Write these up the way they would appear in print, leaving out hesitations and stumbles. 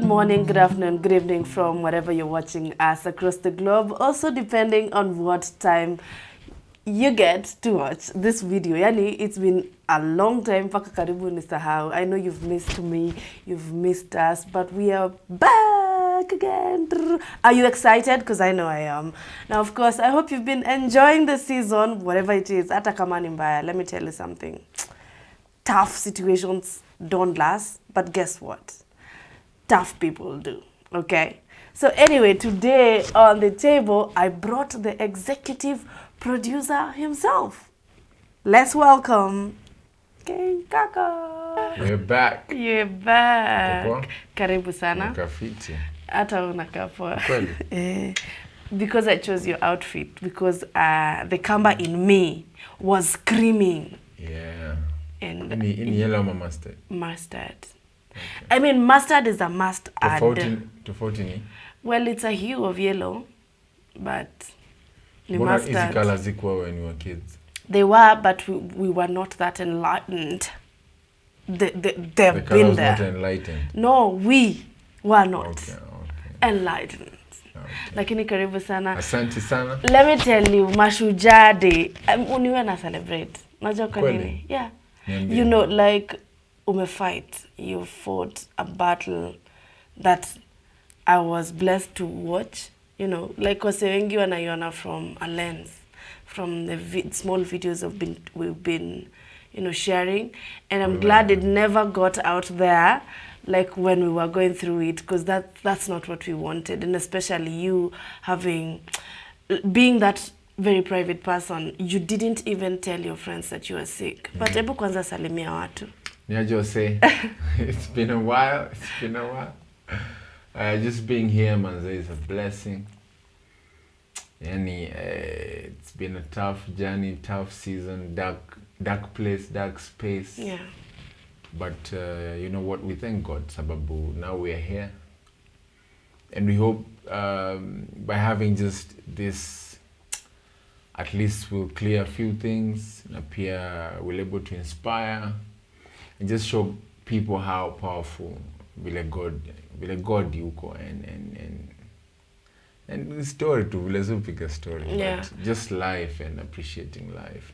Good morning, good afternoon, good evening from wherever you're watching us across the globe. Also depending on what time you get to watch this video. Yani, it's been a long time. Paka karibu nisahau. I know you've missed me, you've missed us, but we are back again. Are you excited? Because I know I am. Now, of course, I hope you've been enjoying the season, whatever it is. Hata kama ni mbaya, let me tell you something. Tough situations don't last, but guess what? Tough people do, okay? So anyway, today on the table, I brought the executive producer himself. Let's welcome King Kaka. We're back. You're back. Uko? Karibu sana. Ukafiti. Hata unakaa poa. Kweli? Because I chose your outfit, because the kamba in me was screaming. Yeah. And In yellow or mustard? Mustard. Okay. I mean, mustard is a must add. Tofauti ni? Well, it's a hue of yellow, but the Mbona mustard. hizi colors zikuwa when you were kids? They were, but we were not that enlightened. They've The been colors there. not enlightened? No, we were not Okay. enlightened. Okay. Lakini karibu sana. Asante sana. Let me tell you, Mashujaa Day, uniwe na celebrate. Najua kwa Kweli? nini? Yeah. Niambie. You know, like, fight. You fought a battle that I was blessed to watch. You know, like wase wengi wanaiona from a lens, from the small videos we've been, sharing. And I'm glad it never got out there, like when we were going through it, because that's not what we wanted. And especially you being that very private person, you didn't even tell your friends that you were sick. But hebu kwanza salimia watu. Niajose. It's been a while. Just being here, manze, is a blessing. It's been a tough journey, tough season, dark place, dark space. Yeah. But you know what? We thank God, sababu now we are here. And we hope by having just this, at least we'll clear a few things, and appear we're able to inspire and just show people how powerful vile God yuko and the story too, vile zupika story. Yeah. But just life and appreciating life.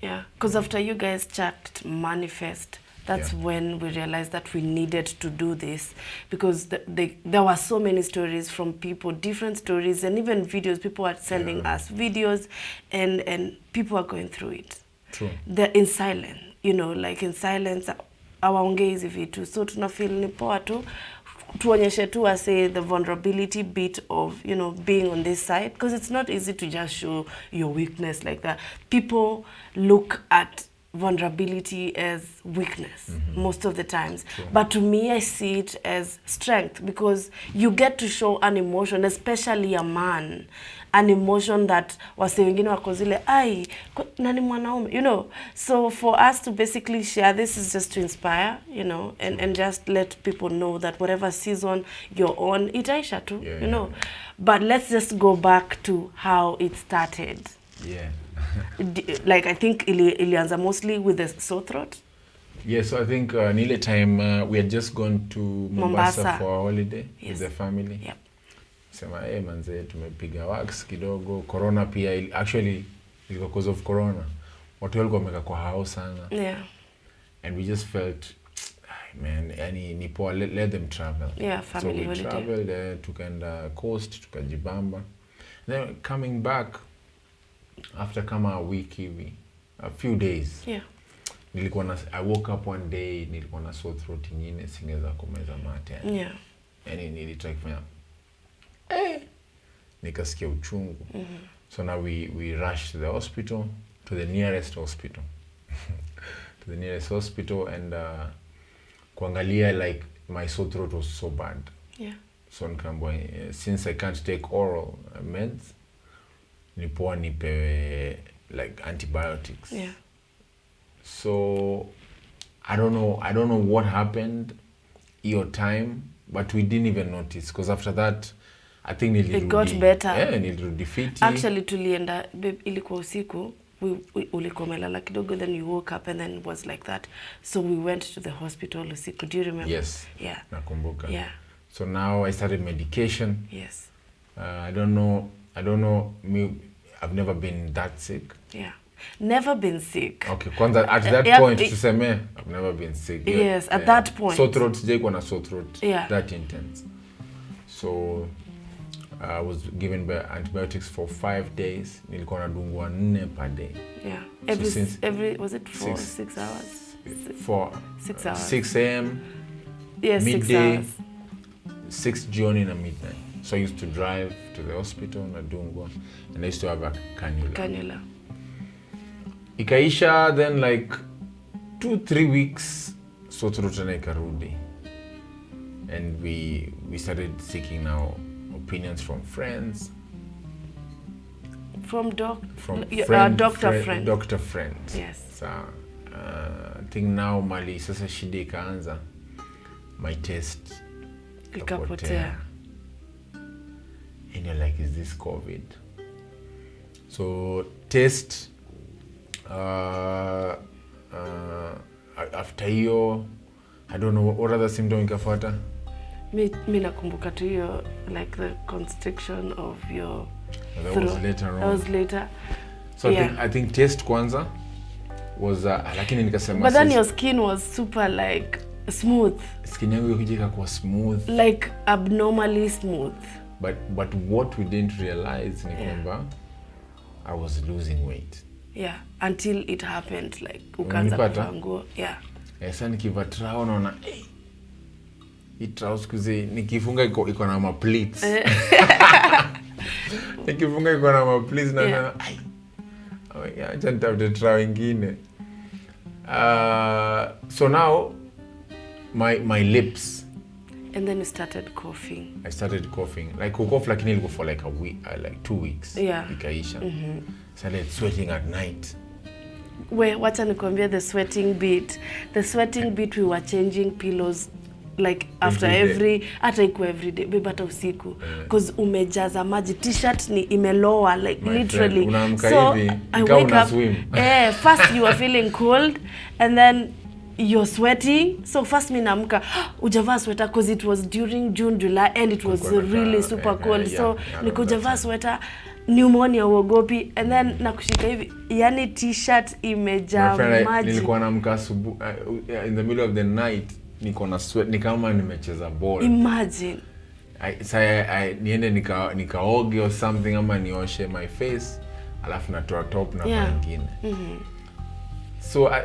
Yeah, because after you guys checked Manifest, that's when we realized that we needed to do this, because there were so many stories from people, different stories, and even videos. People are sending us videos, and people are going through it. True. They're in silence, like in silence, awaongei hizi vitu. So tunafeel ni poa tu, tuonyeshe tu say the vulnerability bit of, being on this side, because it's not easy to just show your weakness like that. People look at vulnerability as weakness most of the times. True. But to me, I see it as strength, because you get to show an emotion, especially a man, an emotion that wase wengine wako zile ai nani mwanaume, so for us to basically share this is just to inspire, and just let people know that whatever season you're on, itaisha tu, but let's just go back to how it started. Like, I think ilianza mostly with the sore throat. Yeah, so I think nile time we had just gone to Mombasa for a holiday with the family. Yep. Sema manze tumepiga wax kidogo. Corona pia actually because of corona. Watu walikuwa wameka kwa house sana. Yeah. And we just felt man, ni poa, let them travel. Yeah, family holiday. So we traveled, tukaenda coast, tukajibamba. Then coming back after kama a week hivi, a few days. Yeah. I woke up one day, nilikuwa na sore throat nyingine, singeza kumeza mate. Yeah. Yani nilitry kufanya nikasikia uchungu. So now we rushed to the hospital, to the nearest hospital. And kuangalia, like, my sore throat was so bad. Yeah. So since I can't take oral meds, nipoa nipewe like antibiotics. Yeah. So I don't know what happened your time, but we didn't even notice, because after that I think it got better. Yeah, nilirudi fiti. Actually tulienda ilikuwa usiku, ulikuwa umelala kidogo, then you woke up and then it was like that. So we went to the hospital usiku. Do you remember? Yes. Yeah. Nakumbuka. Yeah. So now I started medication. Yes. I don't know me, I've never been that sick. Yeah. Never been sick. Okay, kwanza at that point tuseme I've never been sick. Yes, at that point. Sore throat, sijaikuwa na sore throat. Yeah. That intense. So I was given antibiotics for 5 days. Nilikuwa nadungwa 4 per day. Yeah. So every was it 6 hours? 6 hours. 6 a.m. Yes, midday, 6 hours. 6 jioni na midnight. So I used to drive to the hospital nadungwa, and I used to have a cannula. Ikaisha, then like 2-3 weeks sore throat tena ikarudi, and we started seeking now opinions from friends, from friend, doctor friend. Yes. So I think now mali sasa shida ikaanza, my test ikapotea, and you're like, is this COVID? So test after hiyo, I don't know what other symptom ikafuata. Mi nakumbuka tu hiyo, like the constriction of your that throat. Was later on. That was later. So yeah. I think test kwanza was lakini nikasema, but then your skin was super like smooth. Skin yangu ikija kwa smooth, like abnormally smooth. But what we didn't realize ni kwamba I was losing weight. Yeah, until it happened, like ukaanza kuvaa nguo. Yeah. Sasa nikivaa trao naona hii trao skuzi nikifunga iko na ma pleats. Nikifunga iko na ma pleats na acha nitafute trao ingine. So now my lips, and then you started coughing. I started coughing. Like cough lakini ilikuwa for like a week, like 2 weeks. Yeah. Ikaisha. Started sweating at night. Wacha nikwambia the sweating bit. The sweating bit, we were changing pillows like after every day, babe, hata usiku. Because umejaza maji, t-shirt ni imeloa like my literally. So I wake up. First you are feeling cold, and then you're sweating. So first mi naamka, ujavaa sweater, because it was during June, July, and it was really super cold. So nikujavaa sweater, pneumonia uogopi, and then nakushika hivi, yani t-shirt imejaa maji. Nilikuwa naamka in the middle of the night, niko na sweat, ni kama nimecheza ball. Imagine. Niende nikaoge or something, ama nioshe my face, alafu natoa top na nyingine. So I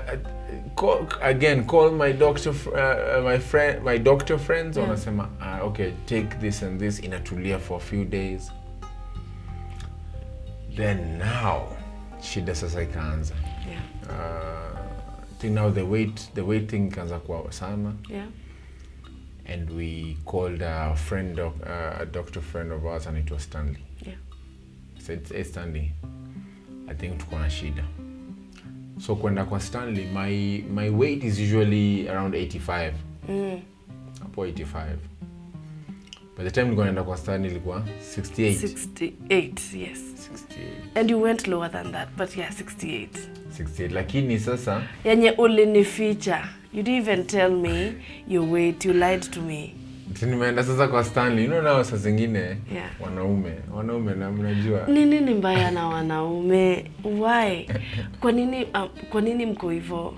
call my doctor, my doctor friends, wanasema okay, take this and this, inatulia for a few days. Then now shida sasa ikaanza. I think now the weight thing ikaanza kwa sana. Yeah. And we called a doctor friend of ours, and it was Stanley. Yeah. Said, hey Stanley, I think tuko na shida. So kwenda kwa Stanley, my weight is usually around 85. Hapo 85. By the time nilikwenda kwa Stanley ilikuwa 68. 68, yes. 68. And you went lower than that, but yeah, 68. 68. Lakini sasa yenye ulinificha. You didn't even tell me your weight. You lied to me. Nimeenda sasa kwa Stanley. You know now saa zingine wanaume na mnajua. Nini ni mbaya na wanaume? Why? Kwa nini mko hivyo?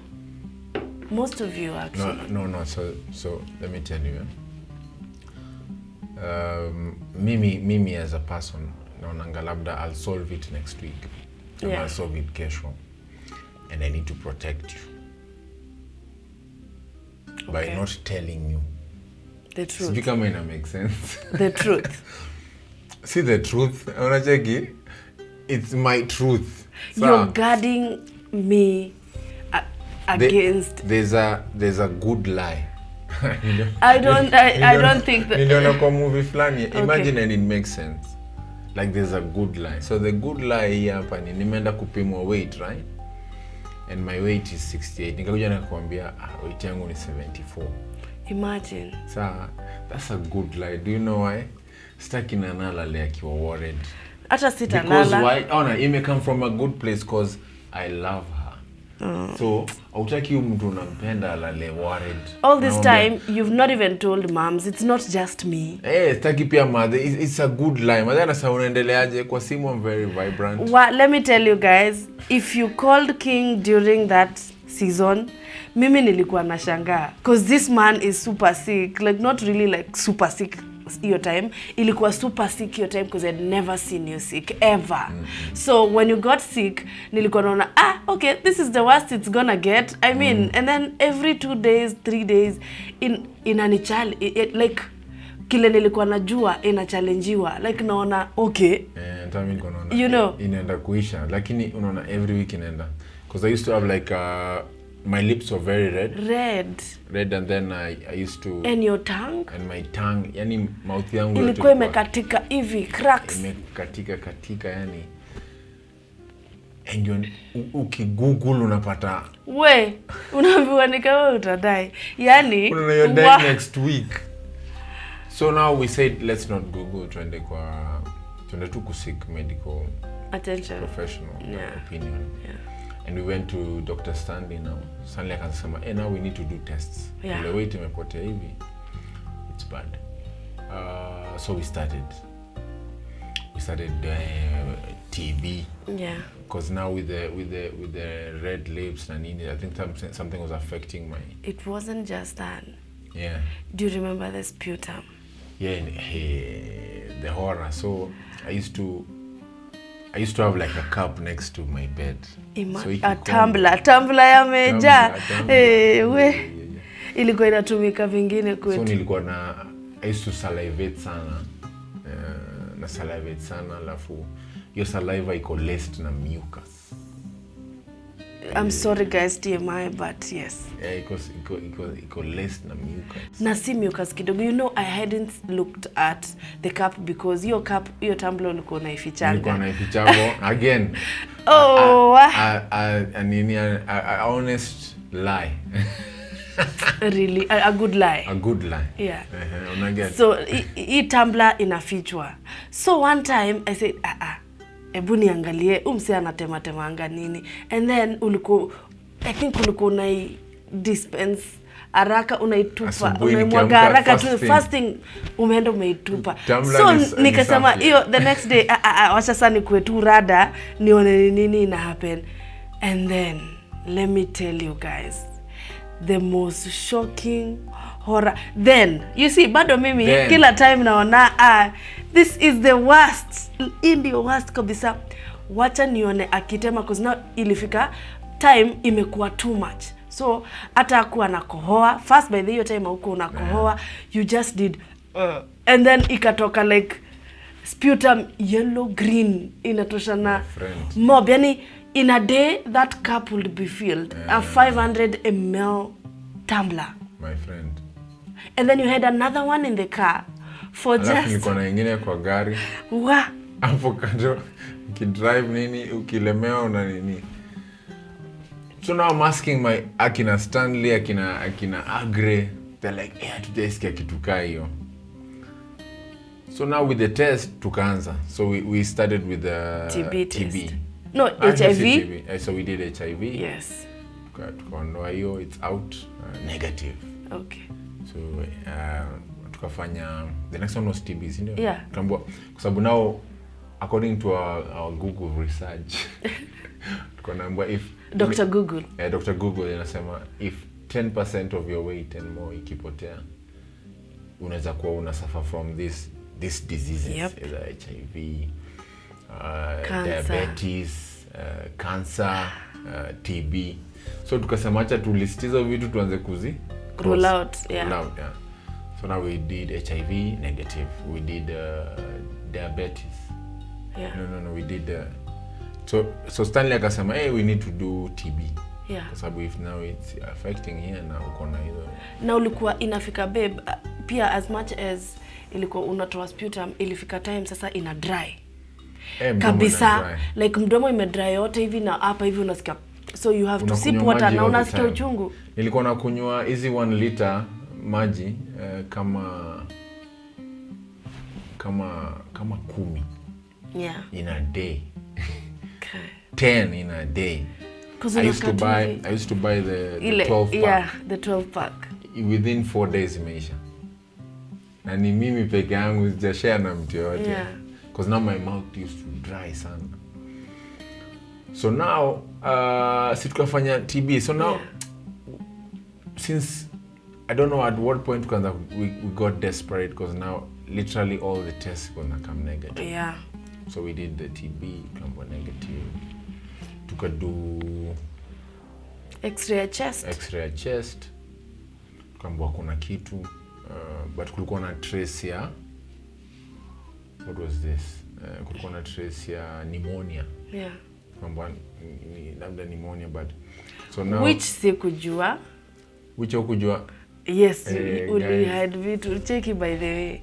Most of you actually. No. So let me tell you. Mimi as a person, naonanga labda I'll solve it next week. I'll solve it kesho. And I need to protect you. By not telling you the truth. Sijui kama ina make sense. The truth. See the truth. Unacheki? It's my truth. So, you're guarding me against. There's a good lie. I don't think that. Niliona kwa movie flani. Imagine and it makes sense. Like there's a good lie. So the good lie hii hapa ni nimeenda kupimwa weight, right? And my weight is 68. Nikakuja na kuambia weight yangu ni 74. Imagine. So that's a good lie. Do you know why? Sitaki na nalala akiwa worried. Hata sitalala. Because why? It may come from a good place because I love her. So hautaki mtu unampenda alale worried. All this time you've not even told moms, it's not just me. Sitaki pia mother, it's a good lie. Mother anasema unaendeleaje kwa simu, I'm very vibrant. Let me tell you guys, if you called King during that season, mimi nilikuwa nashangaa because this man is super sick, like not really like super sick your time, ilikuwa super sick your time because I'd never seen you sick ever. So when you got sick, nilikuwa naona okay, this is the worst it's gonna get. I mean, and then every 2 days 3 days inanichali like kile nilikuwa najua inachallengewa, like naona okay, you know inaenda kuisha, lakini unaona every week inaenda, because I used to have like my lips were very red, and then I used to, and your tongue, and my tongue, yani mouth yangu ilikuwa imekatika hivi, cracks imekatika yani, and you ukigoogle unapata unaambiwa ni kama utadai, yani unadai next week. So now we said let's not Google, twende tu seek medical attention, professional opinion. And we went to Dr. Stanley now. Stanley akasema, now we need to do tests. The weight imepotea hivi, it's bad. So we started TB. Because now with the red lips and I think something was affecting my. It wasn't just that. Yeah. Do you remember the sputum? Yeah, the horror. So I used to have like a cup next to my bed. So a tumbler ya meja. Ilikuwa inatumika vingine kwetu. So I used to salivate sana. Alafu your saliva iko laced na mucus. I'm sorry guys, TMI, but yes. Yeah, iko laced na mucus. Na si mucus kidogo. You know, I hadn't looked at the cup because your tumbler ulikuwa unaifichanga. Nilikuwa naifichavo again. A honest lie. Really, a good lie. A good lie. Yeah. Unaget. So hii tumbler inafichwa. So one time I said, ebu niangalie umse anatema nini, and then I think ulikuwa unai dispense haraka, unaitupa, unaimwaga haraka tu, fasting umeenda umeitupa. So nikasema hiyo the next day wacha sana nikuwe tu rada nione nini ina happen. And then let me tell you guys, the most shocking horror. Then you see, bado mimi kila time naona this is the worst, in the worst kabisa. Wacha nione akitema, because now ilifika time imekuwa too much. So hata akuwa na kohoa first, by the hiyo time huko unakohoa, you just did and then ikatoka like sputum yellow green, inatosha na mob. Yani in a day that cup would be filled, a 500 ml tumbler, my friend. And then you had another one in the car for just nilikuwa na nyingine kwa gari. Hapo kando ukidrive nini, ukilemewa una nini. So now I'm asking my akina Stanley, akina Agre, they're like, tutasikia kitu kaa hiyo. So now with the test tukaanza. So we started with the TB. No, HIV. So we did HIV. Yes. Tukaondoa hiyo, it's out, negative. Okay. So tukafanya the next one was TB, ndio? Yeah. Kwa sababu now according to our Google research tukaambiwa if Dr. Google. Dr. Google anasema if 10% of your weight and more ikipotea, unaweza kuwa una suffer from these diseases, either HIV, diabetes, cancer, TB. So tukasema acha tulistizo vitu tuanze rule out. So now we did HIV negative. We did diabetes. No, we did so Stanley akasema we need to do TB. Kwa sababu if now it's affecting here na uko na hizo. Na ulikuwa inafika babe, pia as much as ilikuwa unatoa sputum, ilifika time sasa ina dry. Kabisa, like mdomo imedry yote hivi na hapa hivi unasikia. So you have to sip water na unasikia uchungu. Nilikuwa nakunywa hizi 1 liter maji kama 10 in a day. 10 in a day. I used to buy the 12 pack. Yeah, the 12 pack. Within 4 days imeisha. Na ni mimi peke yangu sijashare na mtu yote. Yeah. Because now my mouth used to dry sana. So now situkafanya TB. So now since I don't know at what point we got desperate because now literally all the tests gonna come negative. Yeah. So we did the TB, come negative. Tukadu X-ray ya chest. Kambwa kuna kitu. But kulikuwa na trace ya what was this? Kulikuwa na trace ya pneumonia. Yeah. Kambwa ni labda pneumonia but so now which sikujua. Which hukujua? Yes, we had vitu cheki by the way.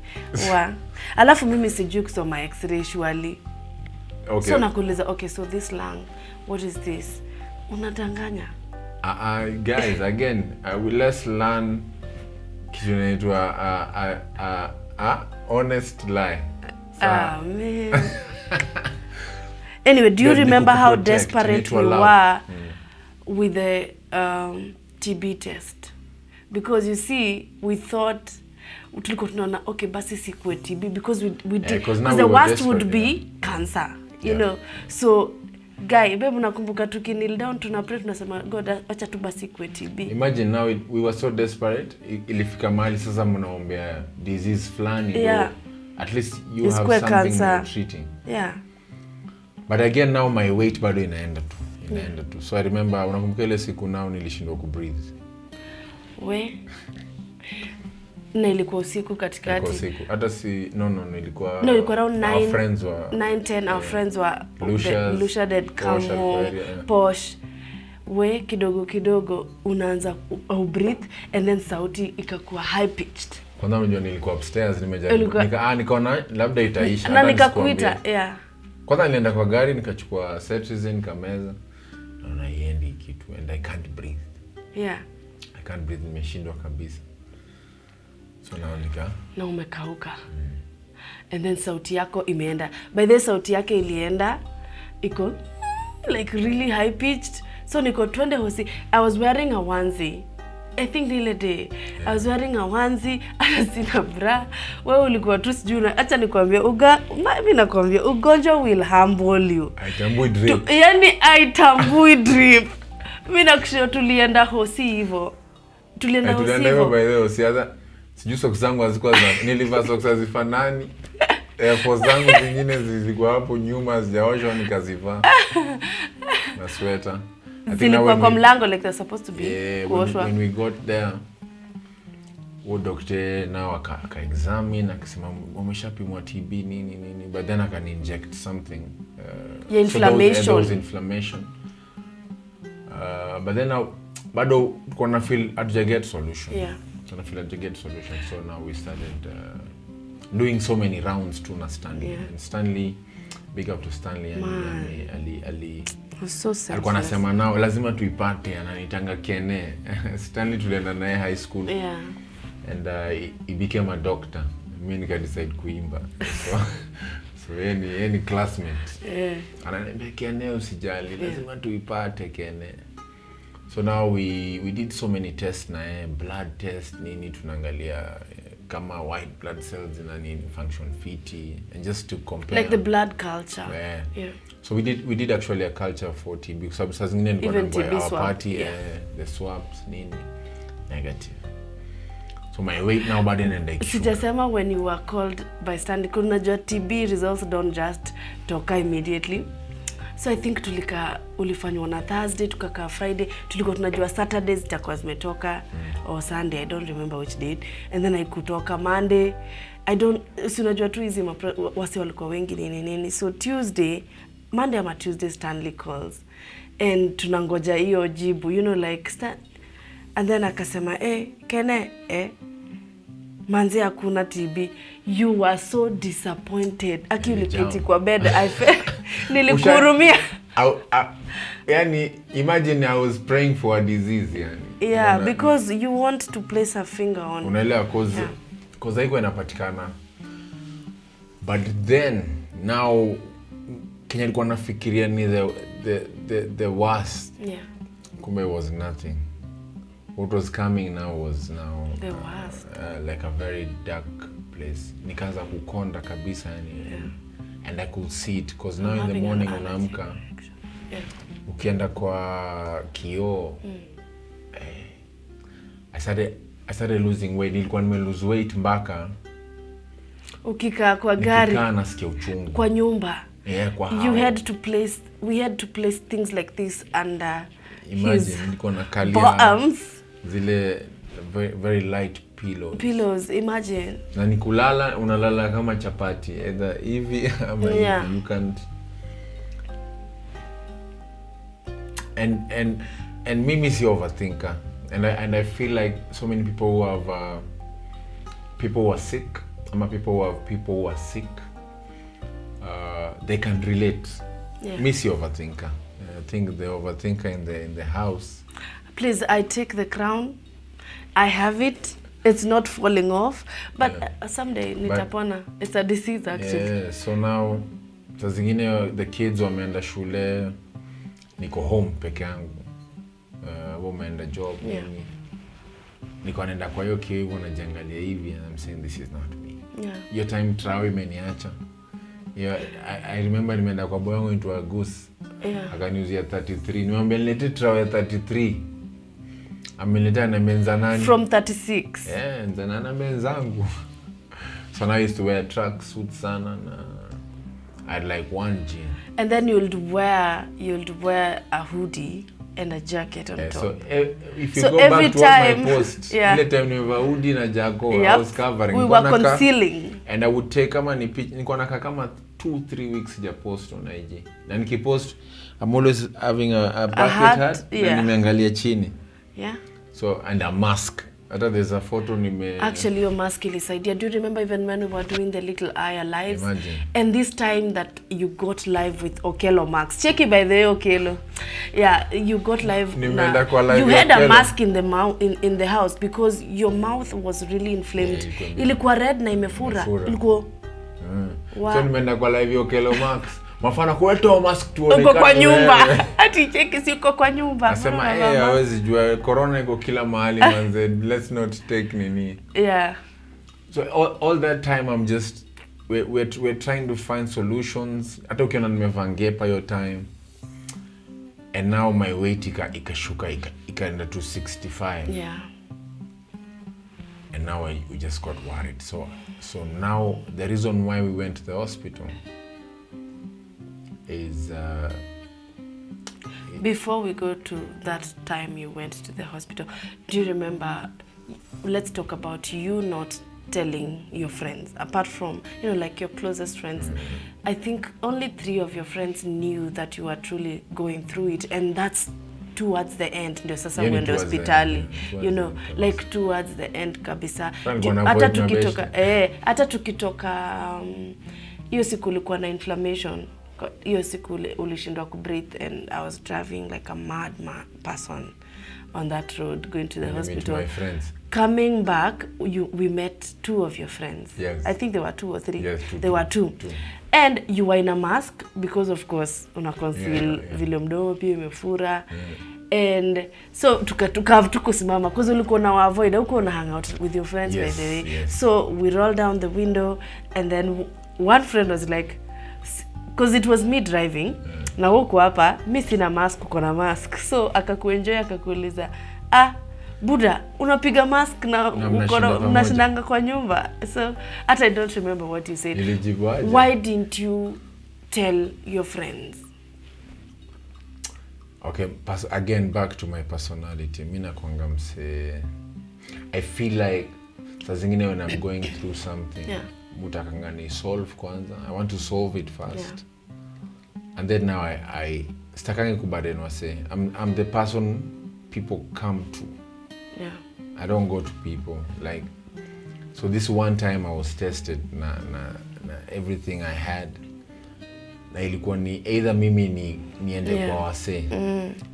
Alafu mimi sijui kusoma X-ray surely. Okay. So nakuuliza, okay, so this lung, what is this? Unadanganya. Guys, again, let's learn kitu inaitwa honest lie. Man. Anyway, do you remember how desperate we were with the TB test? Because you see, we thought tulikuwa tunaona okay basi sikuwe TB because we did because the worst would be cancer, you know. So guy, babe, nakumbuka tukinil down tunapray tunasema God acha tu basi kuwe TB. Imagine now we were so desperate, ilifika mahali sasa mnaombea disease flani, yeah. At least you have something cancer. You're treating. Yeah. But again now my weight bado inaenda tu. So I remember unakumbuka ile siku nao nilishindwa ku breathe. Na ilikuwa usiku katikati. Hata si ilikuwa around 9 friends were 9-10 our friends were Lucia did come home posh. Kidogo unaanza breathe and then sauti ikakuwa high pitched. Kwanza unajua nilikuwa upstairs nimejaribu. Nikaona labda itaisha. Na nikakuita, yeah. Kwanza nilienda kwa gari nikachukua sepsis nikameza. Na haiendi kitu and I can't breathe. Yeah. I can't breathe, nimeshindwa kabisa. So na umekauka. And then sauti yako imeenda. By the sauti yake ilienda iko like really high pitched. So niko twende hosi. I was wearing a onesie. I think ile day. Yeah. I was wearing a onesie, ana sina bra. Wewe ulikuwa tu sijui acha nikwambie mimi nakwambia ugonjwa will humble you. Aitambui drip. Yaani aitambui drip. Mimi nakushia tulienda hosi hivyo. Tulienda hosi hivyo. By the way, siaza sijui socks zangu hazikuwa nilivaa socks hazifanani. Airpods zangu zingine zilikuwa hapo nyuma sijaoshwa nikazivaa. Na sweater. Zilikuwa kwa mlango like they're supposed to be kuoshwa. When we got there, doctor now aka examine akisema wameshapimwa TB nini but then aka inject something inflammation. So there was inflammation. But then now bado kuna feel get solution. Yeah. So I feel get solution. So now we started doing so many rounds to Stanley. Yeah. And Stanley, big up to Stanley and Ali. So sad. Alikuwa anasema nao lazima tuipate, ananitanga Kene. Stanley tulienda naye high school. Yeah. And he became a doctor. Mimi nika decide kuimba. So any classmate. Yeah. Ananiambia Kene usijali, lazima tuipate Kene. So now we did so many tests na blood test nini tunaangalia kama white blood cells na nini function fiti and just to compare like the blood culture. Yeah. So we did actually a culture for TB because some zingine nilikuwa na our party the swabs nini negative. So my weight now bado inaenda. Sijasema when you were called by Stanley kunajua TB results don't just toka immediately. So I think ulifanywa na Thursday tukakaa Friday, tulikuwa tunajua Saturdays zitakuwa zimetoka or Sunday, I don't remember which date, and then I kutoka Monday. Unajua tu hizi wasi walikuwa wengi nini. So Monday ama Tuesday Stanley calls and tunangoja hiyo jibu, you know like and then akasema Kene manzi hakuna TB. You were so disappointed. Aki uliketi kwa bed. I felt nilikurumia. Yani imagine I was praying for a disease yani. Yeah, because you want to place a finger on. Unaelewa cause haiko inapatikana. But then now Kenya alikuwa nafikiria ni the worst. Yeah. Kumbe was nothing. What was coming now was now The worst. like a very dark place. Nikaanza kukonda kabisa yani. Yeah. And I could see it because now in the morning unaamka. Yeah. Ukienda kwa kioo. I started losing weight. Nilikuwa nime lose weight mpaka ukikaa kwa gari. Nikikaa nasikia uchungu. Kwa nyumba. Yeah, kwa we had to place things like this under imagine nilikuwa na kalia bottoms. Zile very light pillows, imagine. Na nikulala unalala kama chapati either hivi ama hivi, you can't. And mimi si overthinker, and I feel like so many people who have people who are sick, ama people who are sick, they can relate. Yeah. Me si overthinker. I think the overthinker in the house. Please, I take the crown. I have it. It's not falling off, but someday nitapona. It's a disease actually. Yeah, so now saa zingine the kids wameenda shule, niko home peke yangu. Wameenda job. Yeah. Niko naenda kwa hiyo kioo hivyo najiangalia hivi and I'm saying this is not me. Yeah. Your time trial imeniacha. Yeah, I remember nimeenda kwa boy wangu into a goose. Yeah. Akaniuzia 33. Nimwambia nilete trial ya 33. Ameniletea na menza nani? From 36. Yeah, nzana na menzangu. So now I used to wear track suits sana na I had like one jean. And then you'd wear a hoodie and a jacket on top. So if you So go every back to all time, my posts, ile time nimevaa hoodie na jacket, I was covering. We were concealing. And I would take kama nilikuwa nakaa kama 2-3 weeks sija post on IG. Na nikipost I'm always having a bucket hat na nimeangalia chini. Yeah. So and a mask. Hata there's a photo Actually your mask ilisaidia. Do you remember even when we were doing the little eye lives? Imagine. And this time that you got live with Okelo Max. Check it by the way, Okelo. Yeah, you got live. You had a mask in the house because your mouth was really inflamed. Ilikuwa red na imefura. Ilikuwa wow. So nimeenda kwa live Okelo Max. Mafana kuwetoa mask tuonekane. Uko kwa nyumba. Ati cheki si uko kwa nyumba. Nasema hawezi jua corona iko kila mahali manze. Let's not take nini. Yeah. So all that time I'm just we're trying to find solutions. Hata ukiona nimevaa ngepa your time. And now my weight ikashuka ikaenda to 65. Yeah. And now we just got worried. So now the reason why we went to the hospital is before we go to that time you went to the hospital, do you remember, let's talk about you not telling your friends, apart from, you know, like your closest friends. I think only 3 of your friends knew that you were truly going through it, and that's towards the end ndio sasa uende hospitali, you know, like towards the end kabisa. Hata tukitoka hiyo siku ulikuwa na inflammation, hiyo siku ulishindwa ku breathe, and I was driving like a mad person on that road going to the hospital. My friends. Coming back, we met 2 of your friends. Yes. I think there were 2 or 3. Yes, there were 2. And you were in a mask because of course una conceal vile mdomo pia imefura. And so tukusimama because ulikuwa na avoid, uko na hang out with your friends by the way. Yes. So we rolled down the window, and then one friend was like, because it was me driving, na huko hapa mi sina mask, uko na mask. So akakuenjoy, akakuuliza, Buda, unapiga mask na unashindanga kwa nyumba. So I don't remember what you said. Why didn't you tell your friends? Okay, again back to my personality. Mimi nakwanga mse, I feel like saa zingine when I'm going through something, mutakanga ni solve kwanza. I want to solve it first. And then now I stakangi kubaden wase. I'm the person people come to. Yeah. I don't go to people. Like, so this one time I was tested na everything I had. Na ilikuwa ni either mimi niende kwa wase,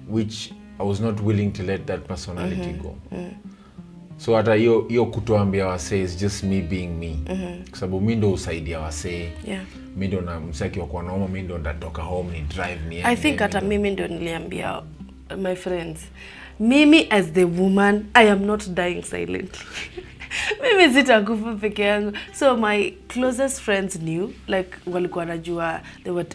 which I was not willing to let that personality go. So hata hiyo kutoambia wasee is just me being me. Kwa sababu mimi ndo usaidia wasee. Yeah. Mimi ndo na msaki wa kwa naoma, mimi ndo ndatoka home ni drive ni. I think hata mimi ndo niliambia my friends, mimi as the woman, I am not dying silently. Mimi sitakufa peke yangu. So my closest friends knew, like walikuwa najua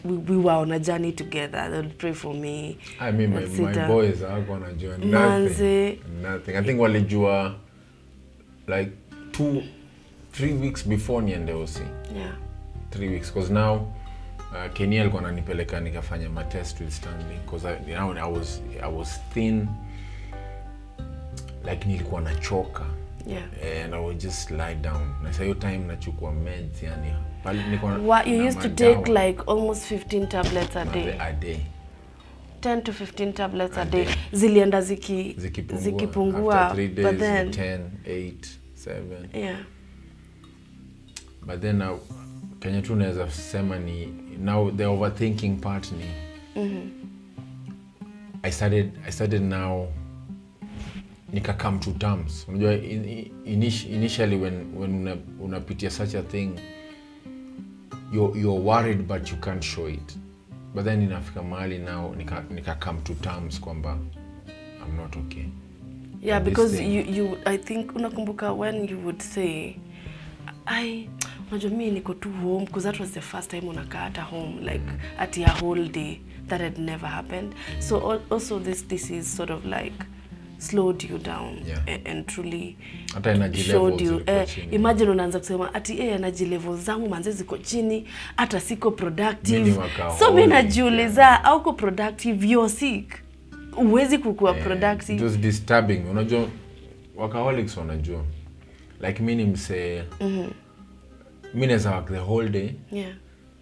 we were on a journey together. They would pray for me. I mean my boys hawako wanajua nothing. I think walijua like 3 weeks before niende OC. Yeah. 3 weeks because now Kenya alikuwa ananipeleka nikafanya ma test with Stanley because I was thin, like nilikuwa nachoka. Yeah. And I would just lie down. Na hiyo time nachukua meds yani. Pale nilikuwa what you used to take like almost 15 tablets a day. 10 to 15 tablets a day. Zilienda zikipungua after 3 days, but then 10, 8, 7. Yeah. But then now Kenya tu naweza sema ni now the overthinking part ni I started now nika come to terms. Unajua initially when unapitia such a thing you're worried but you can't show it. But then inafika mahali now nika come to terms kwamba I'm not okay. Yeah, because you I think unakumbuka when you would say unajua mimi niko tu home because that was the first time unakaa at home like at a whole day. That had never happened. So also this is sort of like slowed you down. Yeah. And truly showed you. Imagine unaanza kusema ati energy levels zangu manze ziko chini, hata siko productive. So mimi najiuliza au uko productive, you're sick. Uwezi kukua productive. It was disturbing. Unajua workaholics wanajua. Like mimi nimse mimi naweza work the whole day. Yeah.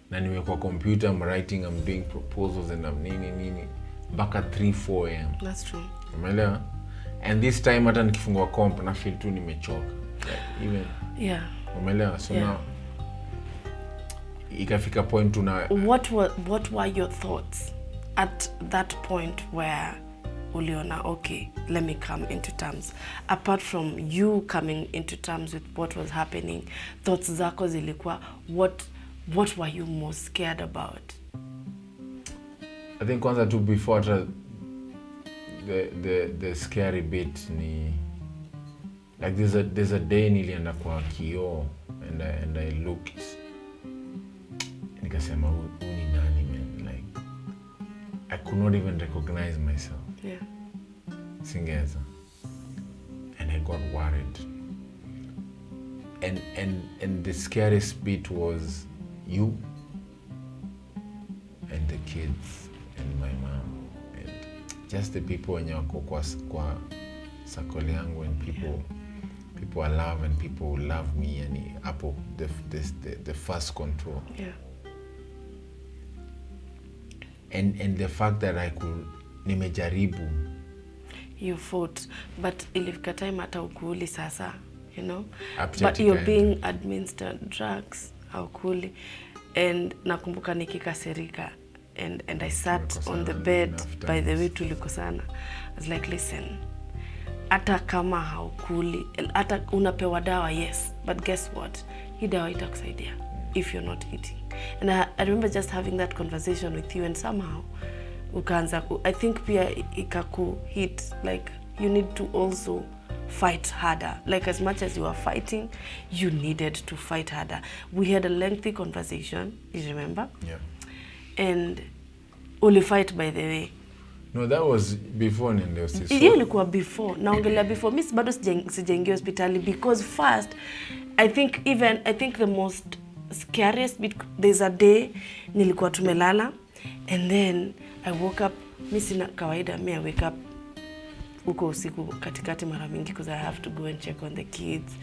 Na nimekuwa computer, I'm writing, I'm doing proposals and I'm nini mpaka 3-4 am. That's true. Umeelewa? And this time hata nikifungua comp na feel tu nimechoka. Like even. Yeah. Umeelewa? So now ikafika point tuna what were your thoughts at that point where uliona okay, let me come into terms, apart from you coming into terms with what was happening? Thoughts zako zilikuwa what were you most scared about? I think kwanza tu before the scary bit ni like there's a day nilienda kwa kioo and I looked nikasema huyu ni nani man, like I could not even recognize myself. Yeah. Singeza. And I got worried. And the scariest bit was you and the kids and my mom and just the people wenye wako kwa circle yangu and people I love and people love me and hapo the first control. Yeah. And the fact that I could nimejaribu. You fought, but ilifika time hata ukuli sasa, you know. But you're being administered drugs haukuli. And nakumbuka nikikasirika and I sat on the bed by the way tulikosana. I was like, listen, hata kama haukuli, hata unapewa dawa, yes, but guess what? Hii dawa itakusaidia if you're not eating. And I remember just having that conversation with you and somehow ukaanza I think pia ikaku hit like you need to also fight harder. Like as much as you are fighting, you needed to fight harder. We had a lengthy conversation, you remember? Yeah. And uli fight by the way. No, that was before niende hospitali. Hiyo ilikuwa before. Naongelea before. Mimi bado sijaingia hospitali because first I think the most scariest bit, there's a day nilikuwa tumelala and then I woke up. Mimi sina kawaida, I wake up uko usiku katikati mara mingi because I have to go and check on the kids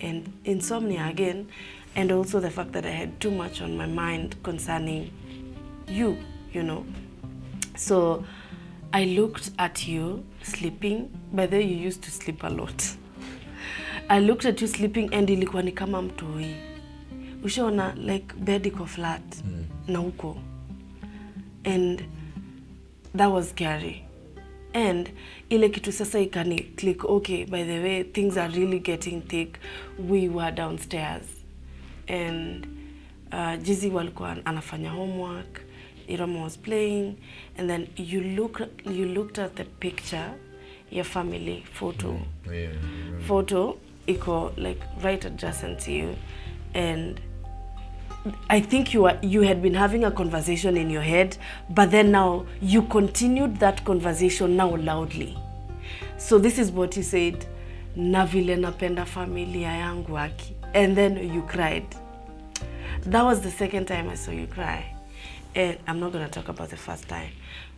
and insomnia again, and also the fact that I had too much on my mind concerning you know. So I looked at you sleeping. By the way, you used to sleep a lot. I looked at you sleeping and ilikuwa ni kama mtoi. Ushaona like bed iko flat na uko. And that was scary. And ile kitu sasa ikani click, okay, by the way, things are really getting thick. We were downstairs and Jizi walikuwa anafanya homework, Irama was playing, and then you looked at the picture, your family photo. Photo iko like right adjacent to you, and I think you had been having a conversation in your head, but then now you continued that conversation now loudly. So this is what you said, na vile napenda familia yangu aki, and then you cried. That was the second time I saw you cry. And I'm not going to talk about the first time,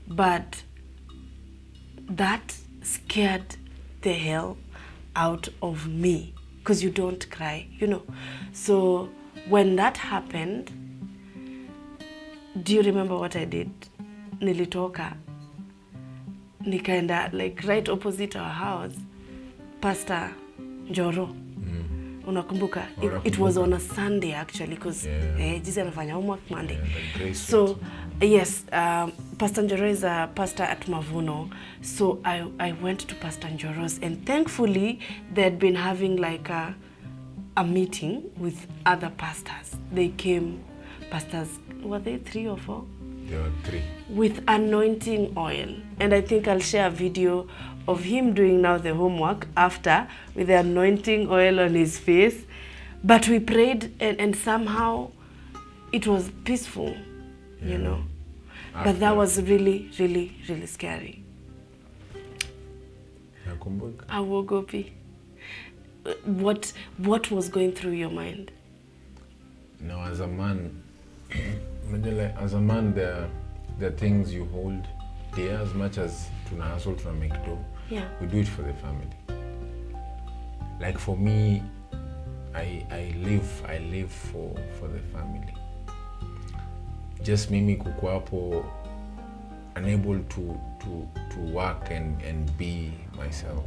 but that scared the hell out of me, because you don't cry, you know. So when that happened, do you remember what I did? Nilitoka, nikaenda like right opposite our house, Pastor Njoro. Unakumbuka? It was on a Sunday actually, because Jizi anafanya homework Monday. So yes, Pastor Njoro is a pastor at Mavuno. So I went to Pastor Njoro's, and thankfully they had been having like a meeting with other pastors. They came, pastors, were they 3 or 4? There were 3. With anointing oil. And I think I'll share a video of him doing now the homework after, with the anointing oil on his face. But we prayed, and somehow it was peaceful, you know. After. But that was really, really, really scary. Awogopi. What was going through your mind? No, as a man, there are things you hold dear as much as tuna hustle, tuna make dough. Yeah. We do it for the family. Like for me, I live for the family. Just mimi kukuwa hapo, unable to work and be myself.